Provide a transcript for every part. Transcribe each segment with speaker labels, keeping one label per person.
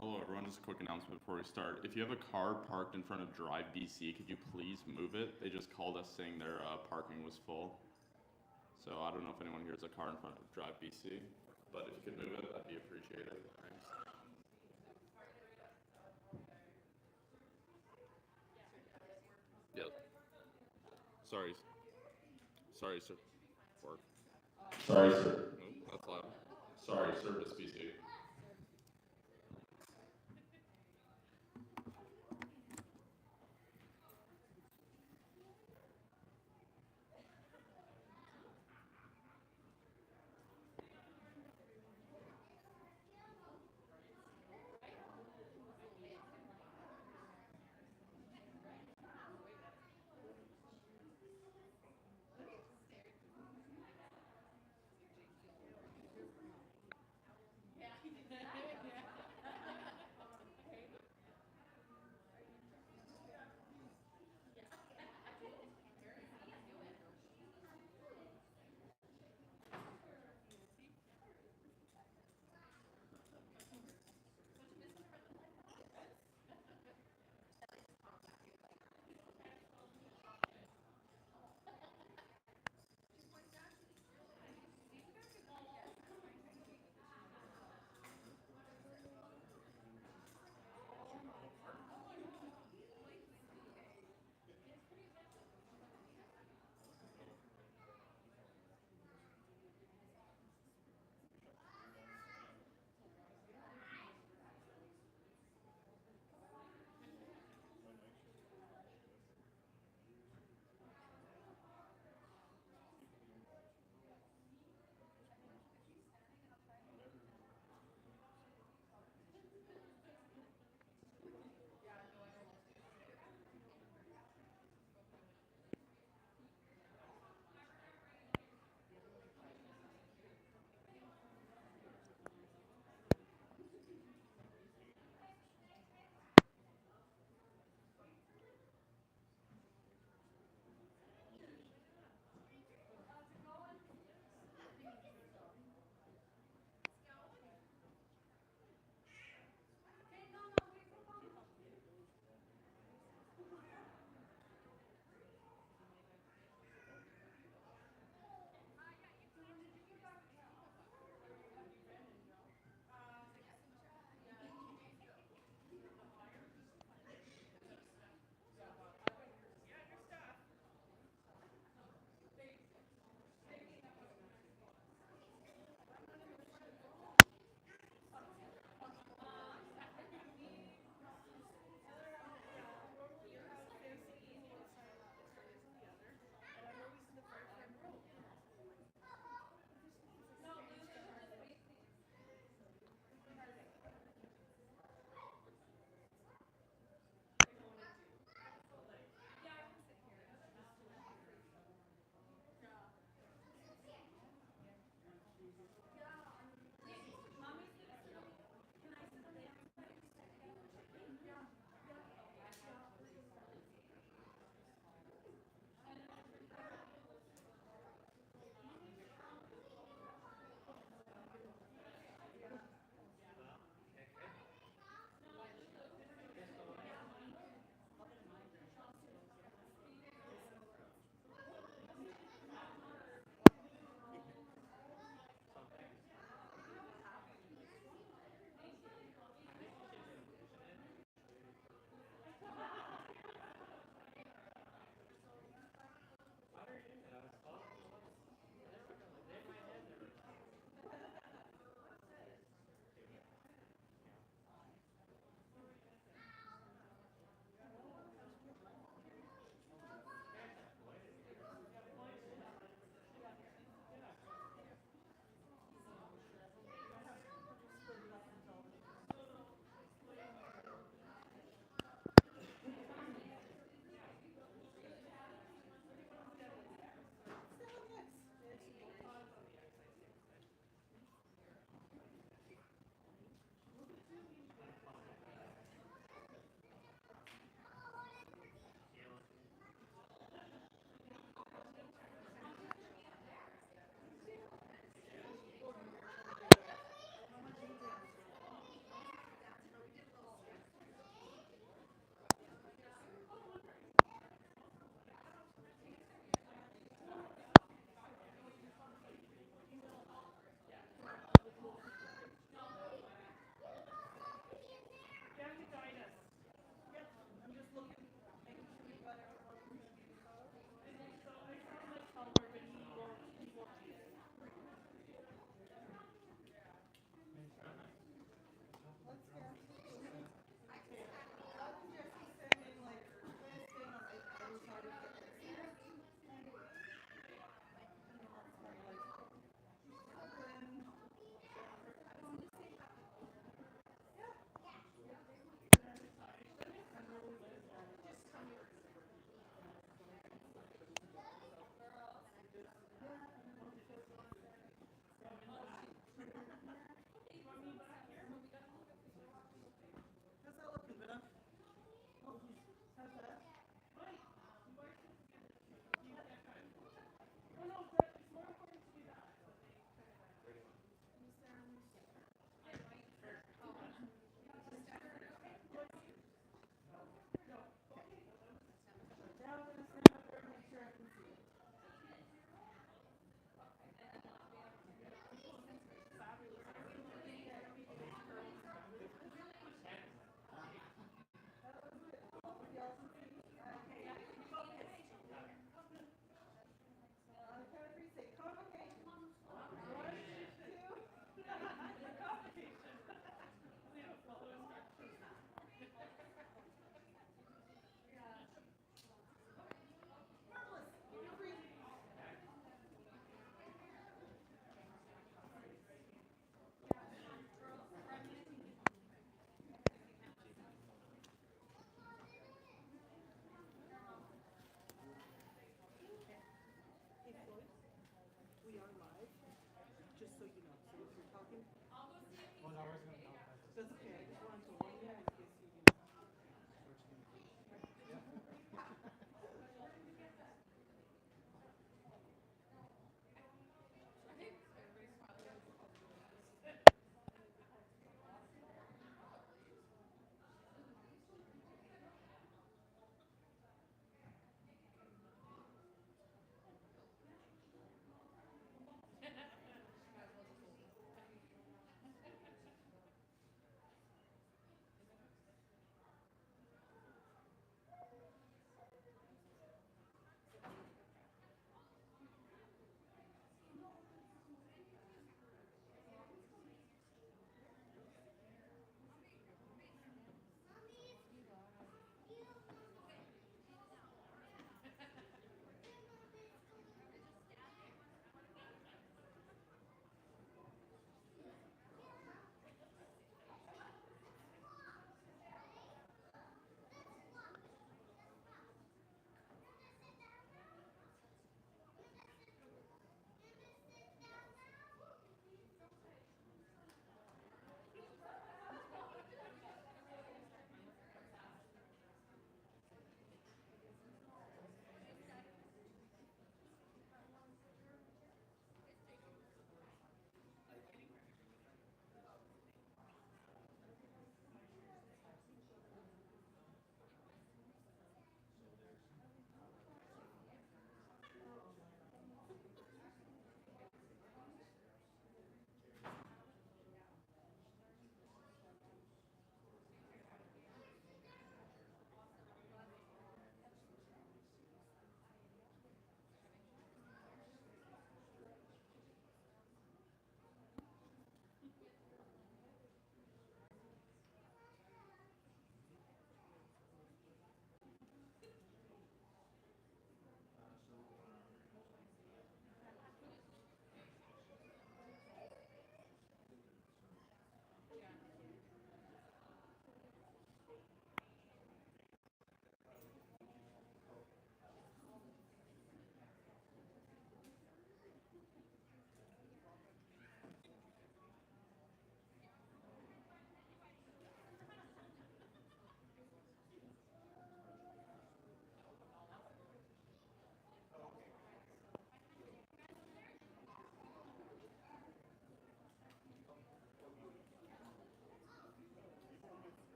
Speaker 1: Hello everyone, just a quick announcement before we start. If you have a car parked in front of Drive BC, could you please move it? They just called us saying their parking was full. So I don't know if anyone here has a car in front of Drive BC, but if you could move it, that'd be appreciated. Thanks. Yep. Sorry. Sorry, sir. Work. Sorry, sir. Nope, that's loud. Sorry, service BC.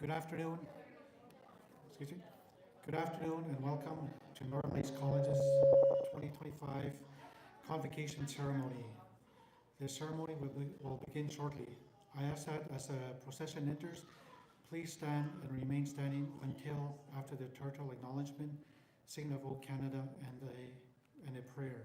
Speaker 2: Good afternoon. Excuse me. Good afternoon and welcome to Northern Lakes College's 2025 Convocation ceremony. The ceremony will begin shortly. I ask that as the procession enters, please stand and remain standing until after the turtle acknowledgement, sing of O Canada, and a prayer.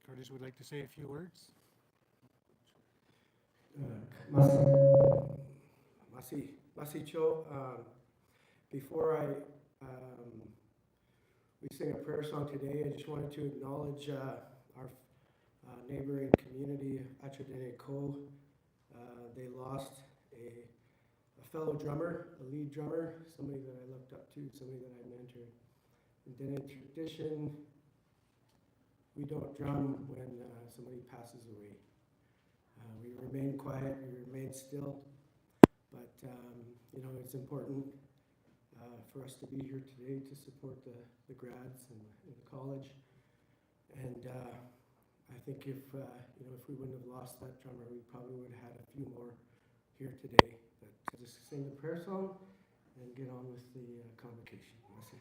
Speaker 2: Curtis would like to say a few words.
Speaker 3: Masi Cho. Before we sing a prayer song today, I just wanted to acknowledge our neighboring community, Achadene Ko. They lost a fellow drummer, a lead drummer, somebody that I looked up to, somebody that I mentored. And then in tradition, we don't drum when somebody passes away. We remain quiet, we remain still, but it's important for us to be here today to support the grads and the college. And I think if we wouldn't have lost that drummer, we probably would have had a few more here today. But just sing the prayer song and get on with the convocation. Merci.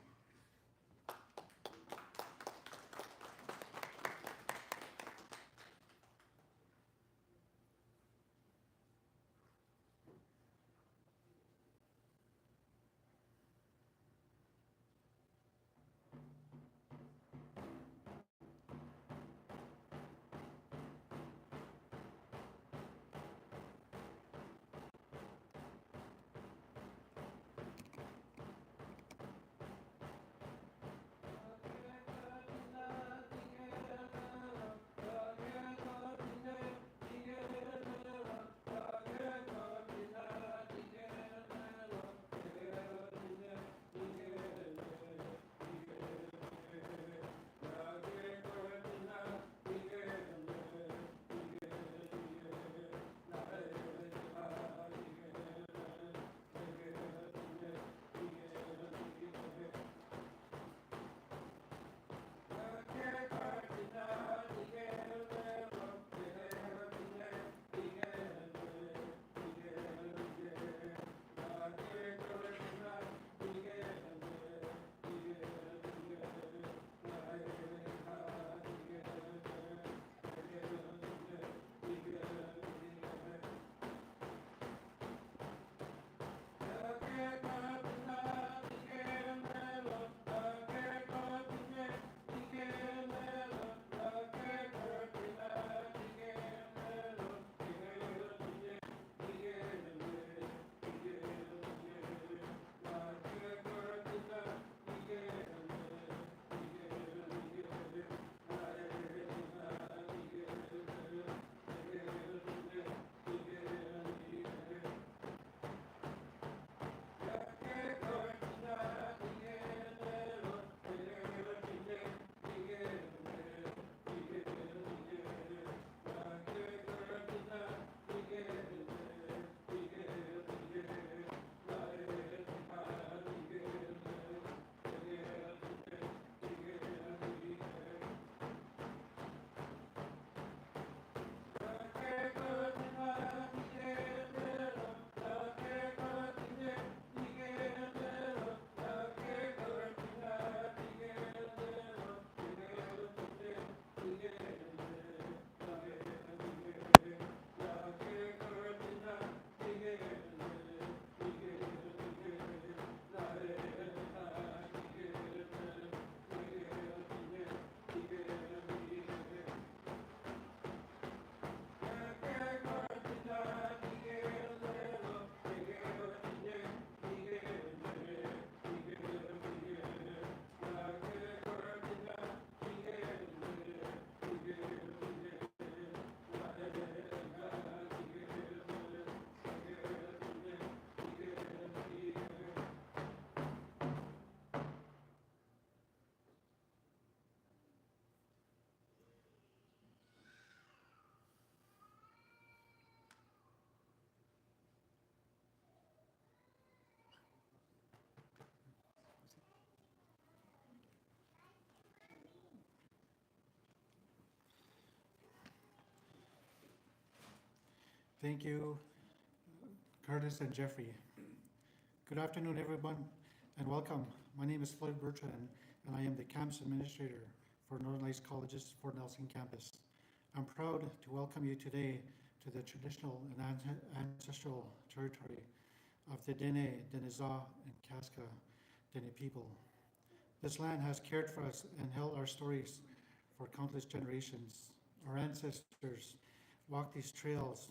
Speaker 2: Thank you, Curtis and Jeffrey. Good afternoon, everyone, and welcome. My name is Floyd Bertrand, and I am the campus administrator for Northern Lights College's Fort Nelson campus. I'm proud to welcome you today to the traditional and ancestral territory of the Dene, Denizah, and Casca Dene people. This land has cared for us and held our stories for countless generations. Our ancestors walked these trails,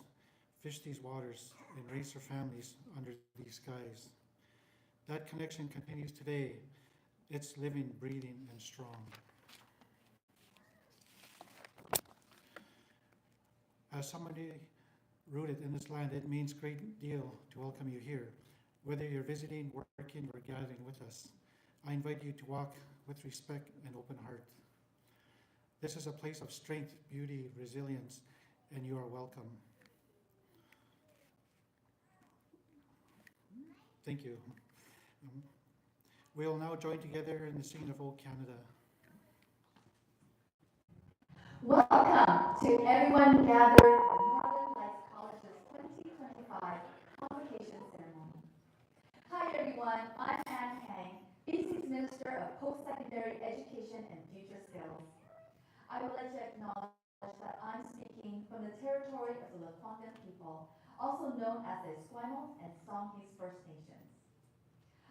Speaker 2: fished these waters, and raised their families under these skies. That connection continues today. It's living, breathing, and strong. As somebody rooted in this land, it means a great deal to welcome you here. Whether you're visiting, working, or gathering with us, I invite you to walk with respect and open heart. This is a place of strength, beauty, resilience, and you are welcome. Thank you. We'll now join together in the singing of Old Canada.
Speaker 4: Welcome to everyone gathered for Northern Lights College's 2025 Convocation Ceremony. Hi everyone, I'm Ann Kang, BC's Minister of Post-Secondary Education and Future Skills. I would like to acknowledge that I'm speaking from the territory of the Lekwungen people, also known as the Esquimalt and Songhees First Nations.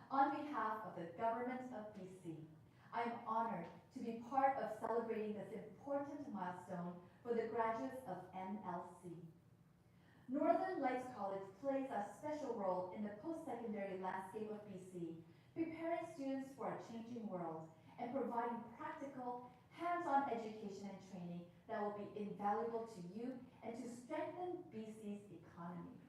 Speaker 4: On behalf of the Government of BC, I am honored to be part of celebrating this important milestone for the graduates of NLC. Northern Lights College plays a special role in the post-secondary landscape of BC, preparing students for a changing world and providing practical, hands-on education and training that will be invaluable to you and to strengthen BC's economy.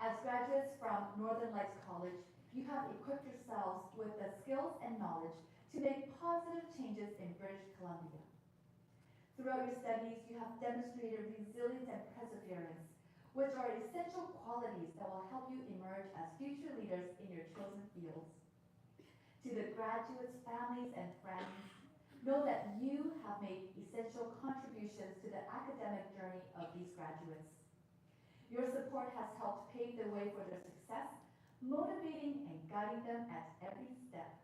Speaker 4: As graduates from Northern Lights College, you have equipped yourselves with the skills and knowledge to make positive changes in British Columbia. Throughout your studies, you have demonstrated resilience and perseverance, which are essential qualities that will help you emerge as future leaders in your chosen fields. To the graduates, families, and friends, know that you have made essential contributions to the academic journey of these graduates. Your support has helped pave the way for their success, motivating and guiding them at every step.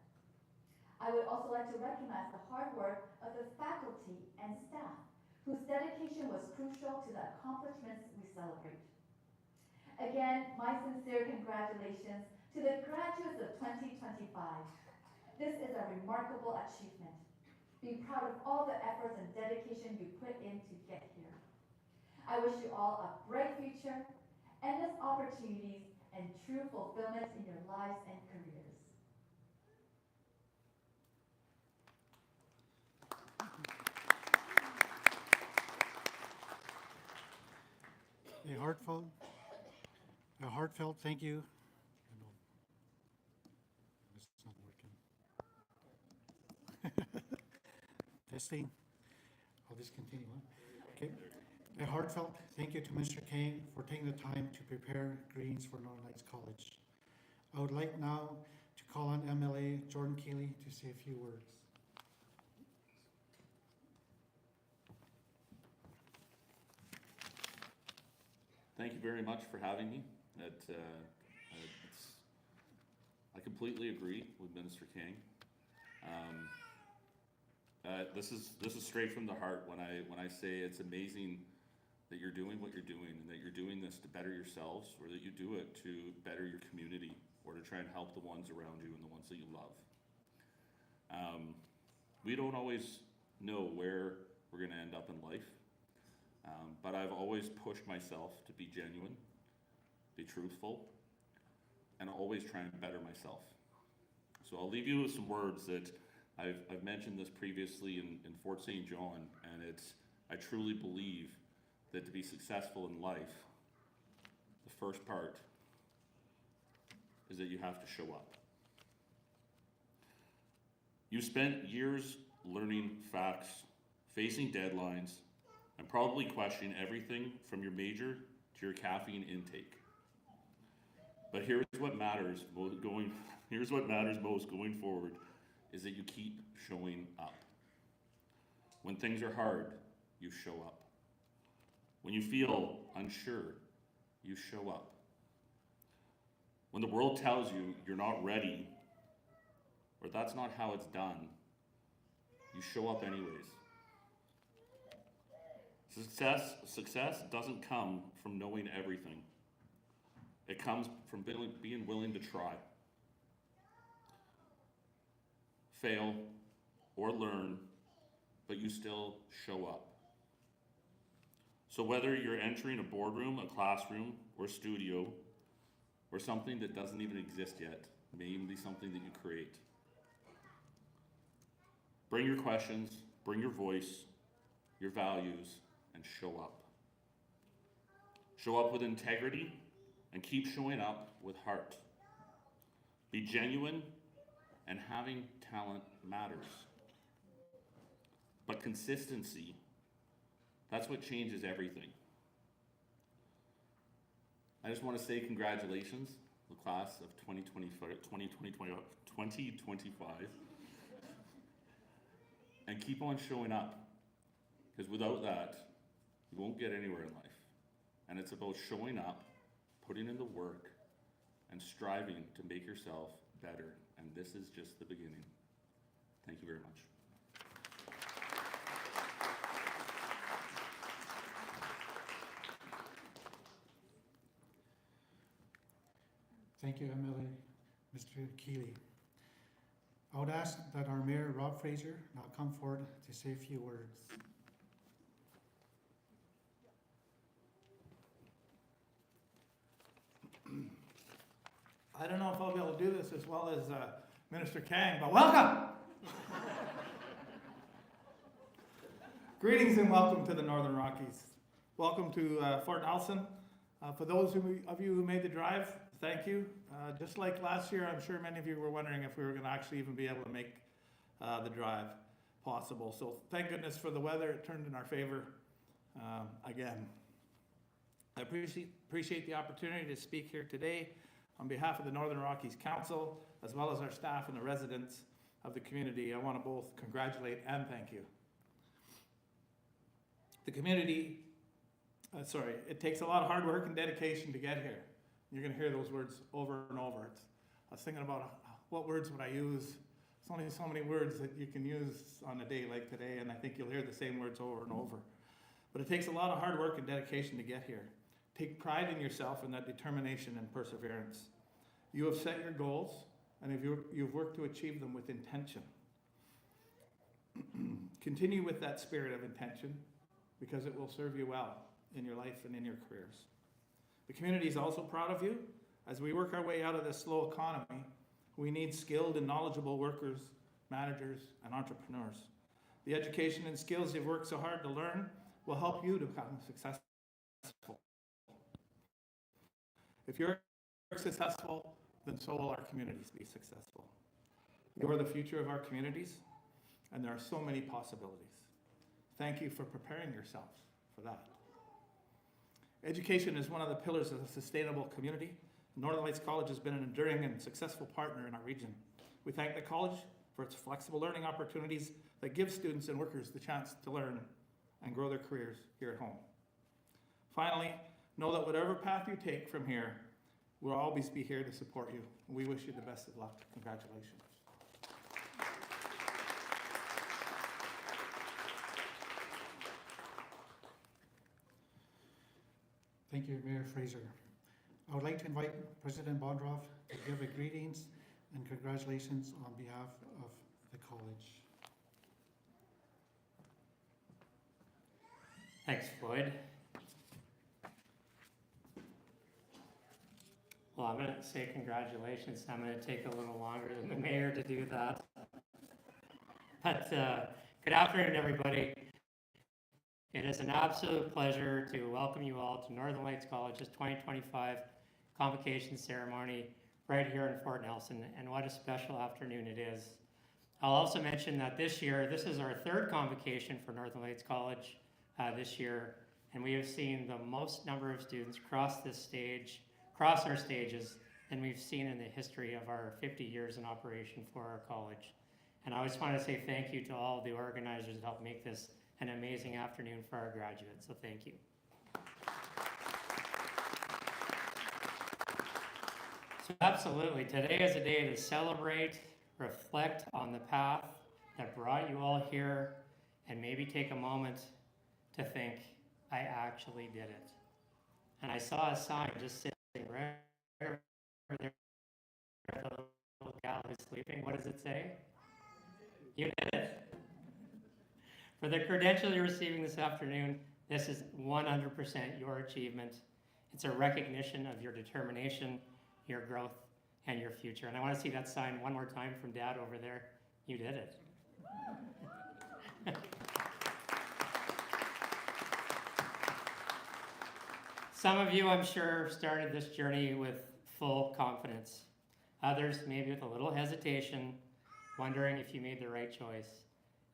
Speaker 4: I would also like to recognize the hard work of the faculty and staff, whose dedication was crucial to the accomplishments we celebrate. Again, my sincere congratulations to the graduates of 2025. This is a remarkable achievement. Be proud of all the efforts and dedication you put in to get here. I wish you all a bright future, endless opportunities, and true fulfillment in your lives and careers.
Speaker 2: A heartfelt thank you. It's not working. Testing. I'll just continue on. Okay. A heartfelt thank you to Mr. Kang for taking the time to prepare greetings for Northern Lights College. I would like now to call on MLA Jordan Keeley to say a few words.
Speaker 1: Thank you very much for having me. I completely agree with Minister King. This is straight from the heart when I say it's amazing that you're doing what you're doing and that you're doing this to better yourselves, or that you do it to better your community or to try and help the ones around you and the ones that you love. We don't always know where we're going to end up in life, but I've always pushed myself to be genuine, be truthful, and always try and better myself. So I'll leave you with some words that I've mentioned this previously in Fort St. John, and I truly believe that to be successful in life, the first part is that you have to show up. You spent years learning facts, facing deadlines, and probably questioning everything from your major to your caffeine intake. But here's what matters most going forward is that you keep showing up. When things are hard, you show up. When you feel unsure,
Speaker 5: you show up. When the world tells you you're not ready, or that's not how it's done, you show up anyways. Success doesn't come from knowing everything. It comes from being willing to try, fail, or learn, but you still show up. So whether you're entering a boardroom, a classroom, or studio, or something that doesn't even exist yet, maybe something that you create, bring your questions, bring your voice, your values, and show up. Show up with integrity and keep showing up with heart. Be genuine, and having talent matters. But consistency, that's what changes everything. I just want to say congratulations, the class of 2025. And keep on showing up, because without that, you won't get anywhere in life. And it's about showing up, putting in the work, and striving to make yourself better. And this is just the beginning. Thank you very much.
Speaker 2: Thank you, Emily, Mr. Keeley. I would ask that our Mayor, Rob Fraser, now come forward to say a few words.
Speaker 6: I don't know if I'll be able to do this as well as Minister Kang, but welcome! Greetings and welcome to the Northern Rockies. Welcome to Fort Nelson. For those of you who made the drive, thank you. Just like last year, I'm sure many of you were wondering if we were going to actually even be able to make the drive possible. So thank goodness for the weather. It turned in our favor again. I appreciate the opportunity to speak here today on behalf of the Northern Rockies Council, as well as our staff and the residents of the community. I want to both congratulate and thank you. The community, it takes a lot of hard work and dedication to get here. You're going to hear those words over and over. I was thinking about what words would I use. There's only so many words that you can use on a day like today, and I think you'll hear the same words over and over. But it takes a lot of hard work and dedication to get here. Take pride in yourself and that determination and perseverance. You have set your goals, and you've worked to achieve them with intention. Continue with that spirit of intention, because it will serve you well in your life and in your careers. The community is also proud of you. As we work our way out of this slow economy, we need skilled and knowledgeable workers, managers, and entrepreneurs. The education and skills you've worked so hard to learn will help you to become successful. If you're successful, then so will our communities be successful. You're the future of our communities, and there are so many possibilities. Thank you for preparing yourself for that. Education is one of the pillars of a sustainable community. Northern Lights College has been an enduring and successful partner in our region. We thank the college for its flexible learning opportunities that give students and workers the chance to learn and grow their careers here at home. Finally, know that whatever path you take from here, we'll always be here to support you. We wish you the best of luck. Congratulations.
Speaker 2: Thank you, Mayor Fraser. I would like to invite President Bondroff to give a greetings and congratulations on behalf of the college.
Speaker 7: Thanks, Floyd. Well, I'm going to say congratulations. I'm going to take a little longer than the mayor to do that. But good afternoon, everybody. It is an absolute pleasure to welcome you all to Northern Lights College's 2025 Convocation ceremony right here in Fort Nelson, and what a special afternoon it is. I'll also mention that this year, this is our third convocation for Northern Lights College this year, and we have seen the most number of students cross our stages than we've seen in the history of our 50 years in operation for our college. And I just want to say thank you to all the organizers that helped make this an amazing afternoon for our graduates, so thank you. Absolutely. Today is a day to celebrate, reflect on the path that brought you all here, and maybe take a moment to think, I actually did it. And I saw a sign just sitting right over there. The little gal who's sleeping. What does it say? You did it. For the credential you're receiving this afternoon, this is 100% your achievement. It's a recognition of your determination, your growth, and your future. And I want to see that sign one more time from Dad over there. You did it. Some of you, I'm sure, started this journey with full confidence. Others, maybe with a little hesitation, wondering if you made the right choice,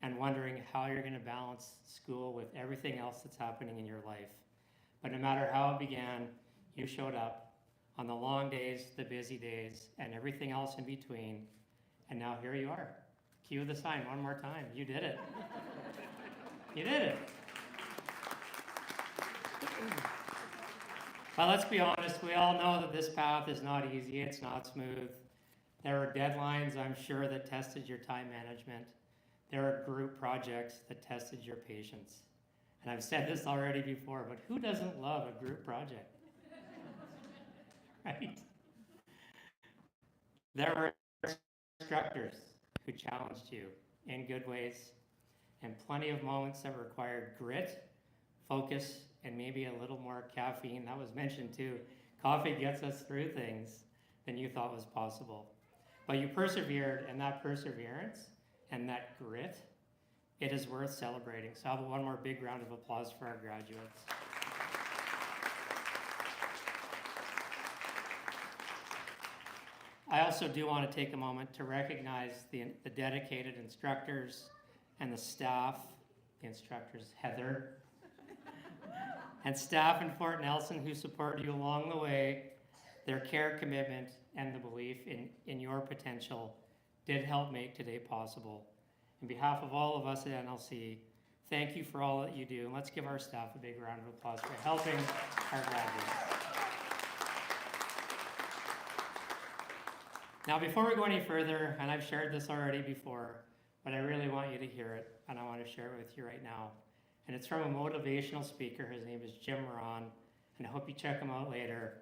Speaker 7: and wondering how you're going to balance school with everything else that's happening in your life. But no matter how it began, you showed up on the long days, the busy days, and everything else in between, and now here you are. Cue the sign one more time. You did it. You did it. But let's be honest, we all know that this path is not easy, it's not smooth. There are deadlines, I'm sure, that tested your time management. There are group projects that tested your patience. And I've said this already before, but who doesn't love a group project? Right? There were instructors who challenged you in good ways, and plenty of moments that required grit, focus, and maybe a little more caffeine. That was mentioned too. Coffee gets us through things than you thought was possible. But you persevered, and that perseverance and that grit, it is worth celebrating. So I'll have one more big round of applause for our graduates. I also do want to take a moment to recognize the dedicated instructors and the staff, the instructors, Heather, and staff in Fort Nelson who support you along the way. Their care, commitment, and the belief in your potential did help make today possible. On behalf of all of us at NLC, thank you for all that you do, and let's give our staff a big round of applause for helping our graduates. Now, before we go any further, and I've shared this already before, but I really want you to hear it, and I want to share it with you right now. And it's from a motivational speaker. His name is Jim Moran, and I hope you check him out later.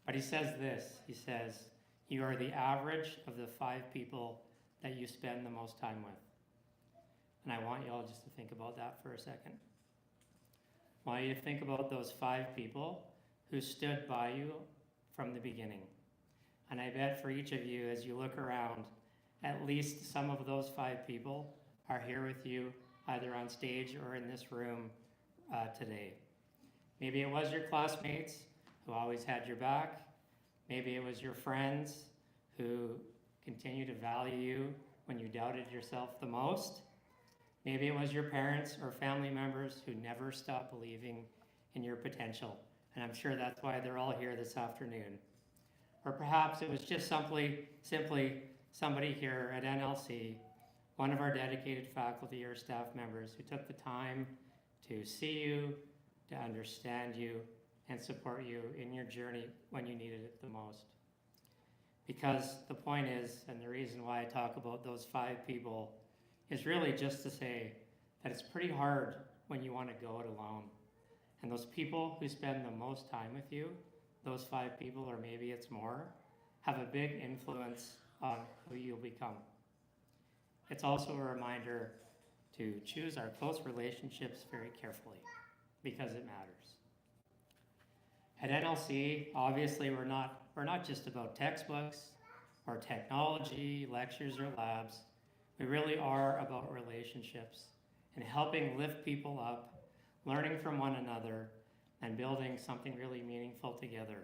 Speaker 7: But he says this, he says, you are the average of the 5 people that you spend the most time with. And I want you all just to think about that for a second. I want you to think about those 5 people who stood by you from the beginning. And I bet for each of you, as you look around, at least some of those 5 people are here with you, either on stage or in this room today. Maybe it was your classmates who always had your back. Maybe it was your friends who continue to value you when you doubted yourself the most. Maybe it was your parents or family members who never stopped believing in your potential. And I'm sure that's why they're all here this afternoon. Or perhaps it was just simply somebody here at NLC, one of our dedicated faculty or staff members who took the time to see you, to understand you, and support you in your journey when you needed it the most. Because the point is, and the reason why I talk about those 5 people, is really just to say that it's pretty hard when you want to go it alone. And those people who spend the most time with you, those 5 people, or maybe it's more, have a big influence on who you'll become. It's also a reminder to choose our close relationships very carefully, because it matters. At NLC, obviously we're not just about textbooks or technology, lectures, or labs. We really are about relationships and helping lift people up, learning from one another, and building something really meaningful together.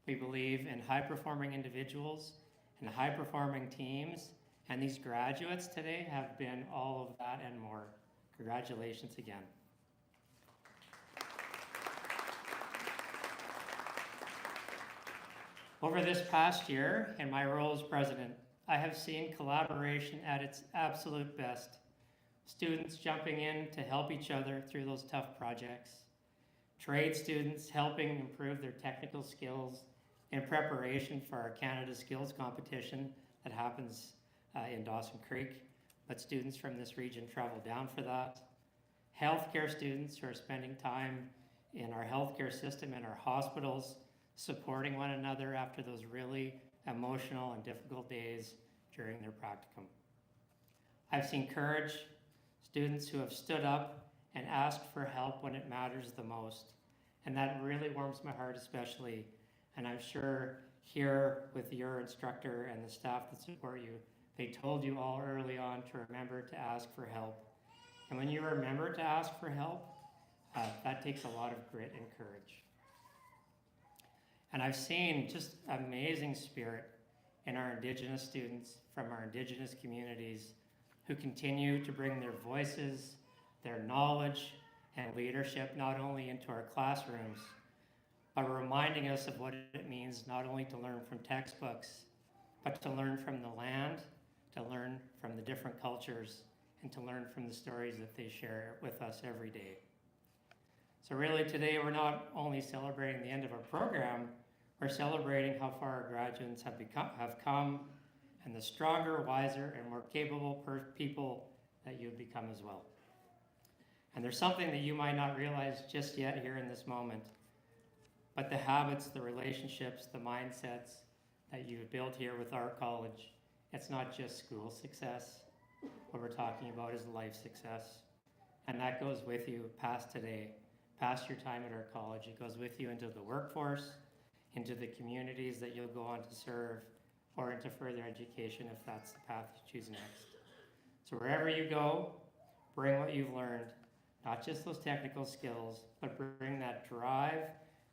Speaker 7: We believe in high-performing individuals and high-performing teams, and these graduates today have been all of that and more. Congratulations again. Over this past year, in my role as president, I have seen collaboration at its absolute best. Students jumping in to help each other through those tough projects. Trade students helping improve their technical skills in preparation for our Canada Skills competition that happens in Dawson Creek, but students from this region travel down for that. Healthcare students who are spending time in our healthcare system and our hospitals, supporting one another after those really emotional and difficult days during their practicum. I've seen courage, students who have stood up and asked for help when it matters the most. And that really warms my heart especially. And I'm sure here with your instructor and the staff that support you, they told you all early on to remember to ask for help. And when you remember to ask for help, that takes a lot of grit and courage. And I've seen just amazing spirit in our Indigenous students from our Indigenous communities who continue to bring their voices, their knowledge, and leadership not only into our classrooms, but reminding us of what it means not only to learn from textbooks, but to learn from the land, to learn from the different cultures, and to learn from the stories that they share with us every day. So really today we're not only celebrating the end of our program, we're celebrating how far our graduates have come, and the stronger, wiser, and more capable people that you've become as well. And there's something that you might not realize just yet here in this moment, but the habits, the relationships, the mindsets that you've built here with our college, it's not just school success. What we're talking about is life success. And that goes with you past today, past your time at our college. It goes with you into the workforce, into the communities that you'll go on to serve, or into further education if that's the path you choose next. So wherever you go, bring what you've learned, not just those technical skills, but bring that drive,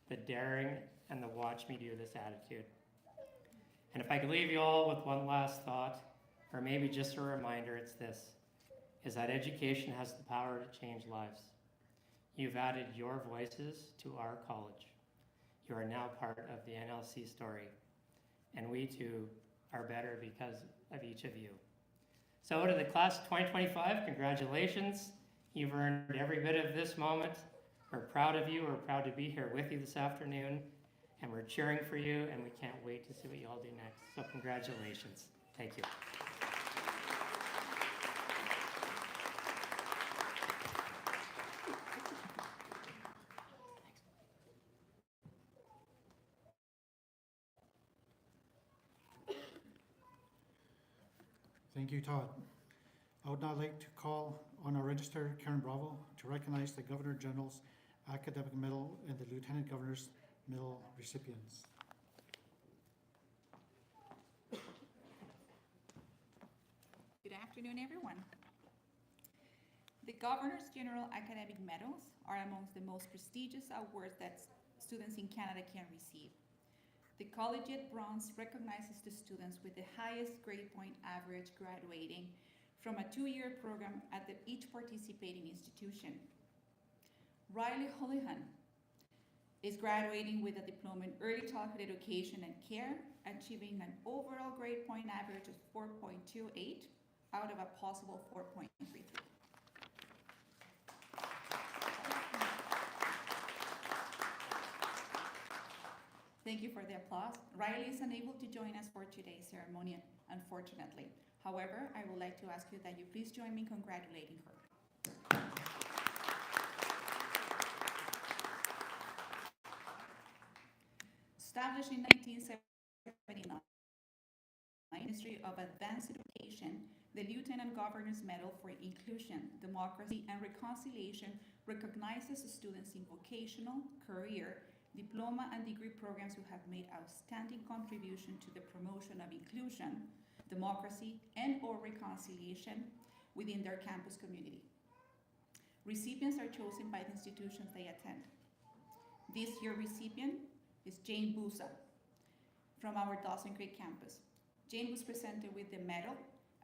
Speaker 7: the daring, and the watch me do this attitude. And if I could leave you all with one last thought, or maybe just a reminder, it's this, is that education has the power to change lives. You've added your voices to our college. You are now part of the NLC story. And we too are better because of each of you. So to the class of 2025, congratulations. You've earned every bit of this moment. We're proud of you. We're proud to be here with you this afternoon. And we're cheering for you, and we can't wait to see what you all do next. So congratulations. Thank you.
Speaker 2: Thank you, Todd. I would now like to call on our Register, Karen Bravo, to recognize the Governor General's Academic Medal and the Lieutenant Governor's Medal recipients.
Speaker 8: Good afternoon, everyone. The Governor's General Academic Medals are amongst the most prestigious awards that students in Canada can receive. The Collegiate Bronze recognizes the students with the highest grade point average graduating from a 2-year program at each participating institution. Riley Houlihan is graduating with a diploma in early childhood education and care, achieving an overall grade point average of 4.28 out of a possible 4.33. Thank you for the applause. Riley is unable to join us for today's ceremony, unfortunately. However, I would like to ask you that you please join me in congratulating her. Established in 1979, Ministry of Advanced Education, the Lieutenant Governor's Medal for Inclusion, Democracy, and Reconciliation recognizes students in vocational, career, diploma, and degree programs who have made outstanding contribution to the promotion of inclusion, democracy, and/or reconciliation within their campus community. Recipients are chosen by the institutions they attend. This year's recipient is Jane Busa from our Dawson Creek campus. Jane was presented with the medal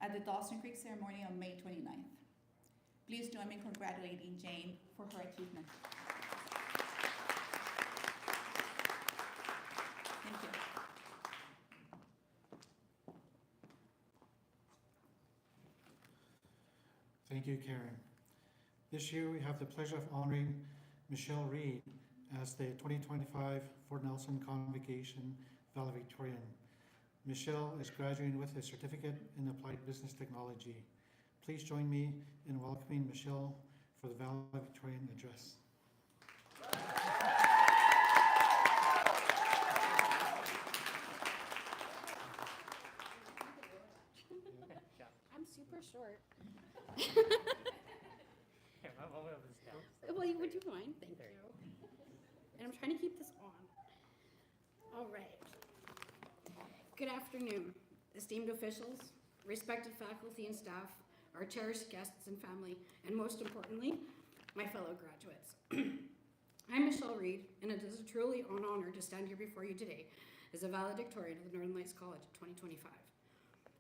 Speaker 8: at the Dawson Creek ceremony on May 29th. Please join me in congratulating Jane for her achievement. Thank you.
Speaker 2: Thank you, Karen. This year we have the pleasure of honoring Michelle Reed as the 2025 Fort Nelson Convocation valedictorian. Michelle is graduating with a certificate in applied business technology. Please join me in welcoming Michelle for the valedictorian address.
Speaker 9: I'm super short.
Speaker 7: Okay, we'll move this down.
Speaker 9: Well, would you mind? Thank you. And I'm trying to keep this on. All right. Good afternoon, esteemed officials, respected faculty and staff, our cherished guests and family, and most importantly, my fellow graduates. I'm Michelle Reed, and it is truly an honor to stand here before you today as a valedictorian of the Northern Lights College 2025.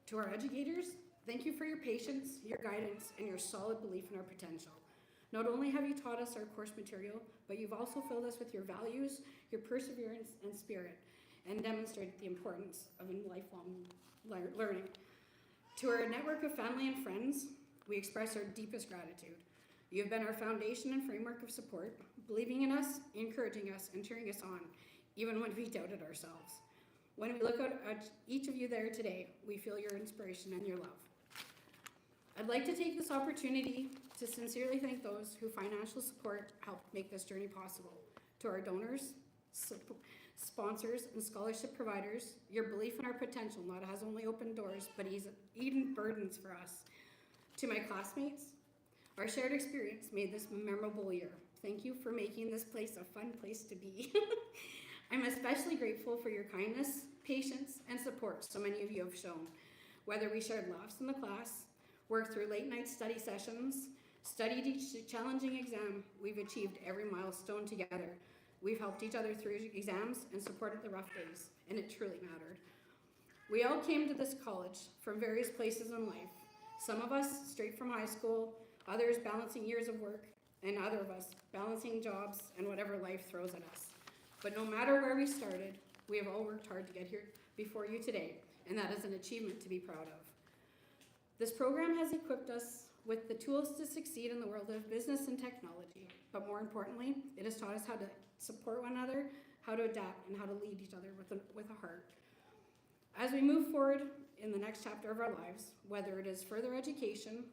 Speaker 9: To our educators, thank you for your patience, your guidance, and your solid belief in our potential. Not only have you taught us our course material, but you've also filled us with your values, your perseverance, and spirit, and demonstrated the importance of lifelong learning. To our network of family and friends, we express our deepest gratitude. You have been our foundation and framework of support, believing in us, encouraging us, and cheering us on, even when we doubted ourselves. When we look at each of you there today, we feel your inspiration and your love. I'd like to take this opportunity to sincerely thank those who financial support helped make this journey possible. To our donors, sponsors, and scholarship providers, your belief in our potential not has only opened doors, but eaten burdens for us. To my classmates, our shared experience made this a memorable year. Thank you for making this place a fun place to be. I'm especially grateful for your kindness, patience, and support so many of you have shown. Whether we shared laughs in the class, worked through late night study sessions, studied each challenging exam, we've achieved every milestone together. We've helped each other through exams and supported the rough days, and it truly mattered. We all came to this college from various places in life. Some of us straight from high school, others balancing years of work, and other of us balancing jobs and whatever life throws at us. But no matter where we started, we have all worked hard to get here before you today, and that is an achievement to be proud of. This program has equipped us with the tools to succeed in the world of business and technology, but more importantly, it has taught us how to support one another, how to adapt, and how to lead each other with a heart. As we move forward in the next chapter of our lives, whether it is further education,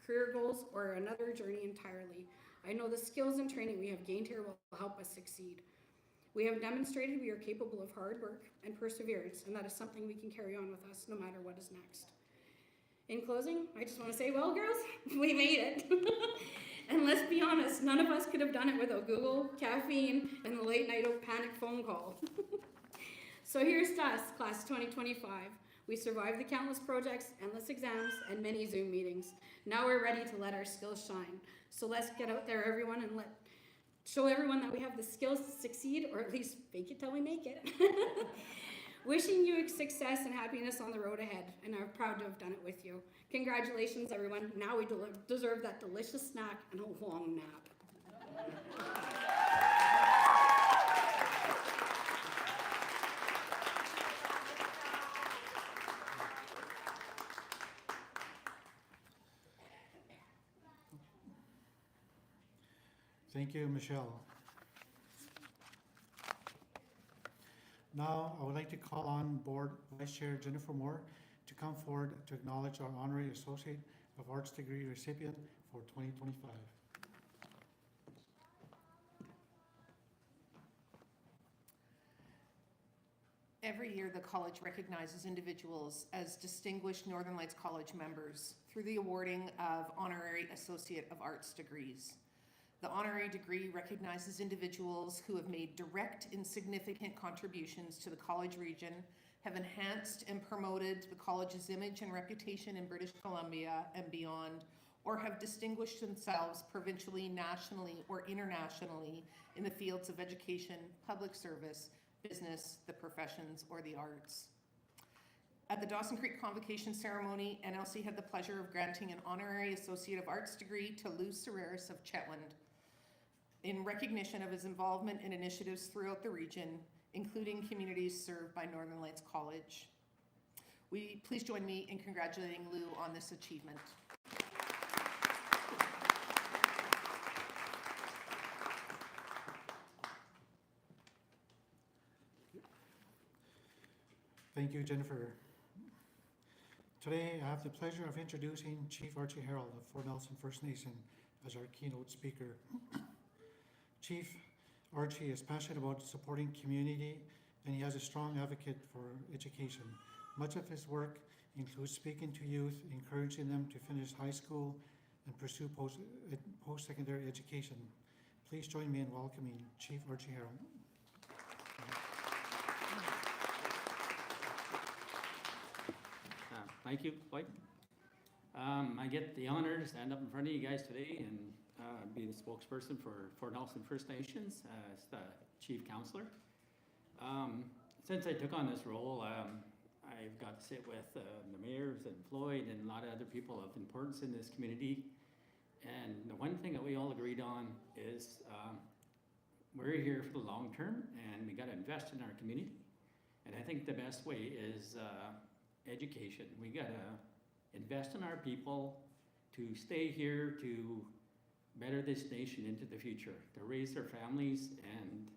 Speaker 9: career goals, or another journey entirely, I know the skills and training we have gained here will help us succeed. We have demonstrated we are capable of hard work and perseverance, and that is something we can carry on with us no matter what is next. In closing, I just want to say, well, girls, we made it. And let's be honest, none of us could have done it without Google, caffeine, and the late night panic phone call. So here's to us, class 2025. We survived the countless projects, endless exams, and many Zoom meetings. Now we're ready to let our skills shine. So let's get out there, everyone, and show everyone that we have the skills to succeed, or at least fake it till we make it. Wishing you success and happiness on the road ahead, and I'm proud to have done it with you. Congratulations, everyone. Now we deserve that delicious snack and a long nap.
Speaker 2: Thank you, Michelle. Now, I would like to call on Board Vice Chair Jennifer Moore to come forward to acknowledge our Honorary Associate of Arts degree recipient for 2025.
Speaker 10: Every year, the college recognizes individuals as distinguished Northern Lights College members through the awarding of Honorary Associate of Arts degrees. The honorary degree recognizes individuals who have made direct and significant contributions to the college region, have enhanced and promoted the college's image and reputation in British Columbia and beyond, or have distinguished themselves provincially, nationally, or internationally in the fields of education, public service, business, the professions, or the arts. At the Dawson Creek Convocation ceremony, NLC had the pleasure of granting an Honorary Associate of Arts degree to Lou Serreris of Chetwynd in recognition of his involvement in initiatives throughout the region, including communities served by Northern Lights College. Please join me in congratulating Lou on this achievement.
Speaker 2: Thank you, Jennifer. Today, I have the pleasure of introducing Chief Archie Harold of Fort Nelson First Nation as our keynote speaker. Chief Archie is passionate about supporting community, and he has a strong advocate for education. Much of his work includes speaking to youth, encouraging them to finish high school and pursue post-secondary education. Please join me in welcoming Chief Archie Harold.
Speaker 11: Thank you, Dwight. I get the honor to stand up in front of you guys today and be the spokesperson for Fort Nelson First Nations as the chief counselor. Since I took on this role, I've got to sit with the mayors and Floyd and a lot of other people of importance in this community. And the one thing that we all agreed on is we're here for the long term and we got to invest in our community. And I think the best way is education. We got to invest in our people to stay here, to better this nation into the future, to raise their families, and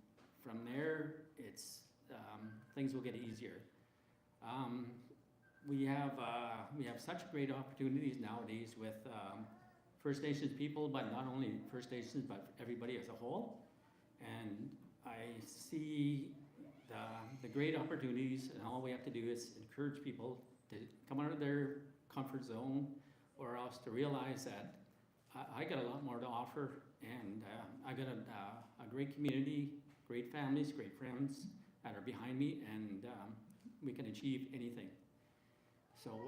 Speaker 11: from there, it's things will get easier. We have such great opportunities nowadays with First Nations people, but not only First Nations, but everybody as a whole. And I see the great opportunities, and all we have to do is encourage people to come out of their comfort zone, or else to realize that I got a lot more to offer, and I got a great community, great families, great friends that are behind me, and we can achieve anything. So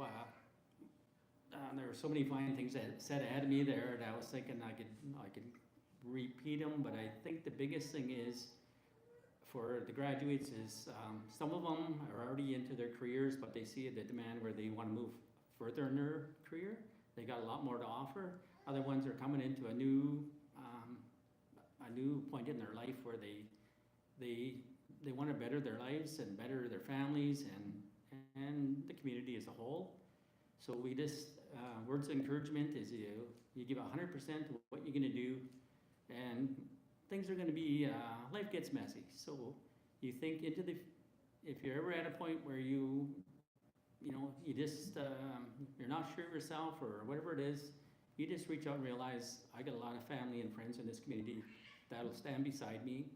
Speaker 11: there were so many fine things that said ahead of me there that I was thinking I could repeat them, but I think the biggest thing is for the graduates is some of them are already into their careers, but they see the demand where they want to move further in their career. They got a lot more to offer. Other ones are coming into a new point in their life where they want to better their lives and better their families and the community as a whole. So we just words of encouragement is you give 100% of what you're going to do, and things are going to be life gets messy. So you think into if you're ever at a point where you just you're not sure of yourself or whatever it is, you just reach out and realize I got a lot of family and friends in this community that'll stand beside me,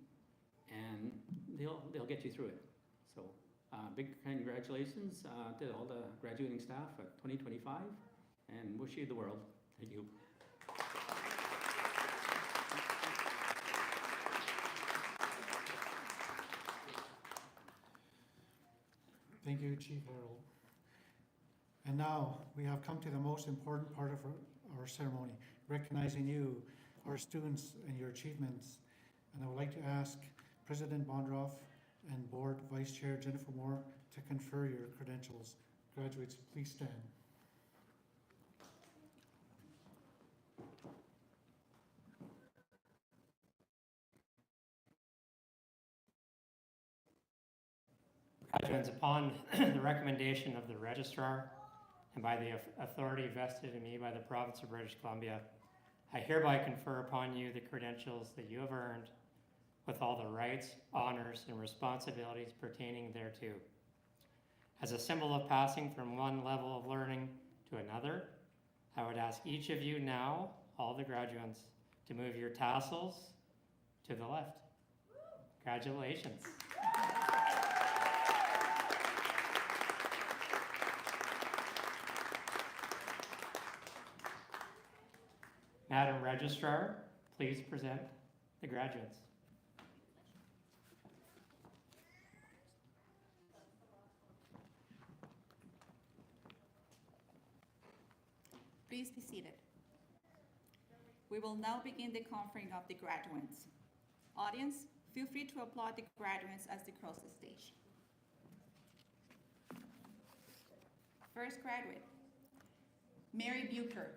Speaker 11: and they'll get you through it. So big congratulations to all the graduating staff at 2025, and wish you the world. Thank you.
Speaker 2: Thank you, Chief Harold. And now we have come to the most important part of our ceremony, recognizing you, our students, and your achievements. And I would like to ask President Bondroff and Board Vice Chair Jennifer Moore to confer your credentials. Graduates, please stand.
Speaker 7: Graduates, upon the recommendation of the registrar and by the authority vested in me by the province of British Columbia, I hereby confer upon you the credentials that you have earned with all the rights, honors, and responsibilities pertaining thereto. As a symbol of passing from one level of learning to another, I would ask each of you now, all the graduates, to move your tassels to the left. Congratulations. Madam Registrar, please present the graduates.
Speaker 8: Please be seated. We will now begin the conferring of the graduates. Audience, feel free to applaud the graduates as they cross the stage. First graduate, Mary Bucher.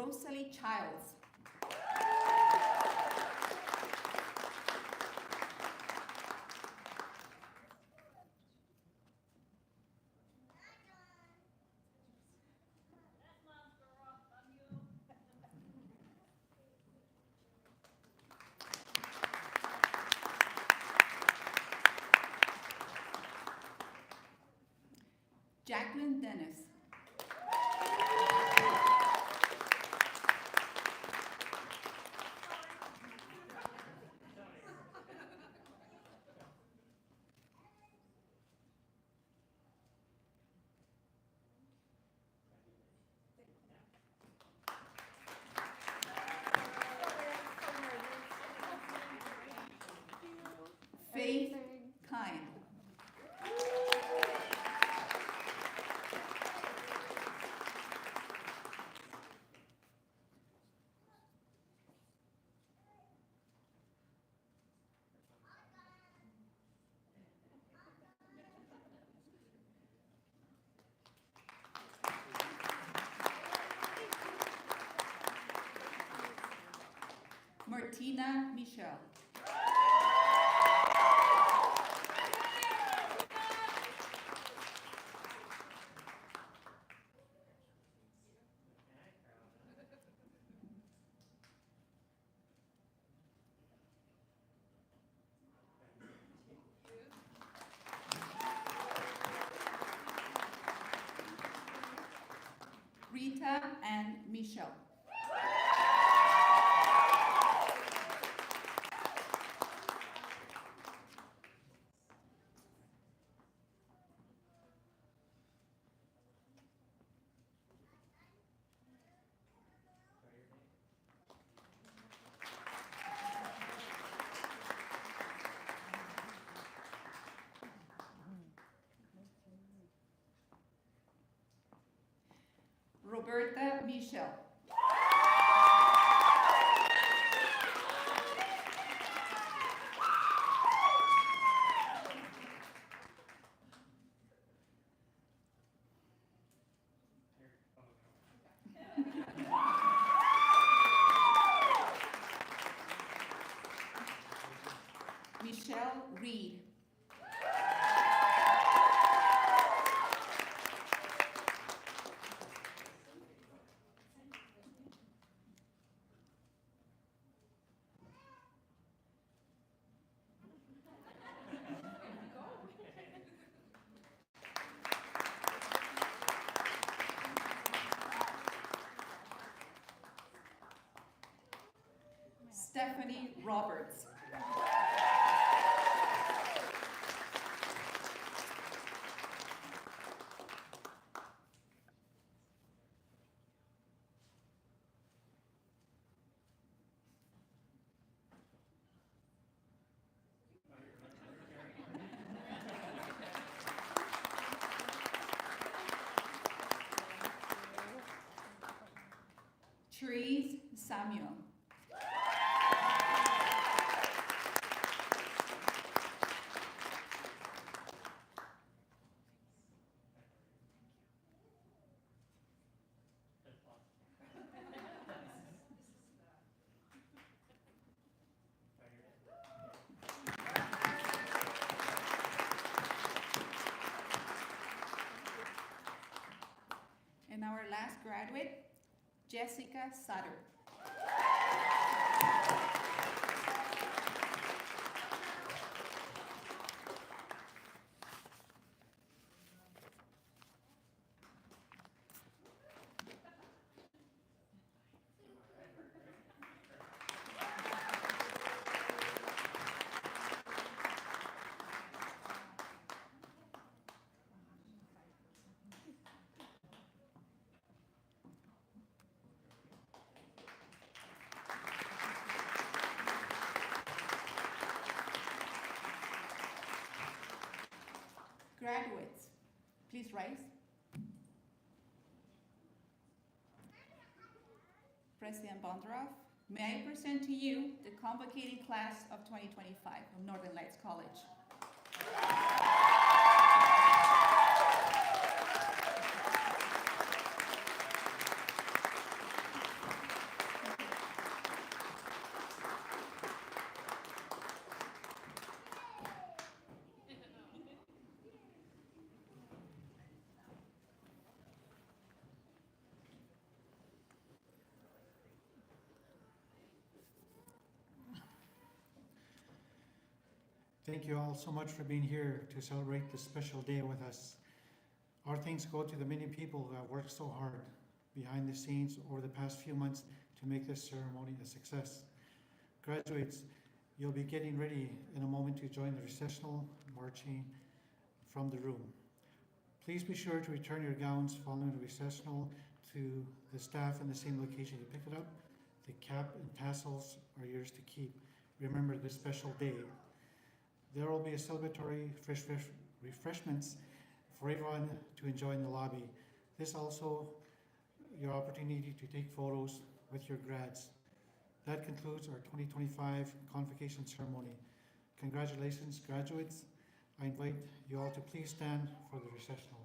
Speaker 8: Rosalie Childs. Jacqueline Dennis. Faith Kind. Martina Michelle. Rita and Michelle. Roberta Michelle. Michelle Reed. Stephanie Roberts. Therese Samuel. And our last graduate, Jessica Sutter. Graduates, please rise. President Bondurov, may I present to you the convocating class of 2025 of Northern Lights College.
Speaker 2: Thank you all so much for being here to celebrate this special day with us. Our thanks go to the many people who have worked so hard behind the scenes over the past few months to make this ceremony a success. Graduates, you'll be getting ready in a moment to join the recessional marching from the room. Please be sure to return your gowns following the recessional to the staff in the same location you picked it up. The cap and tassels are yours to keep. Remember this special day. There will be a celebratory refreshments for everyone to enjoy in the lobby. This also your opportunity to take photos with your grads. That concludes our 2025 Convocation ceremony. Congratulations, graduates. I invite you all to please stand for the recessional.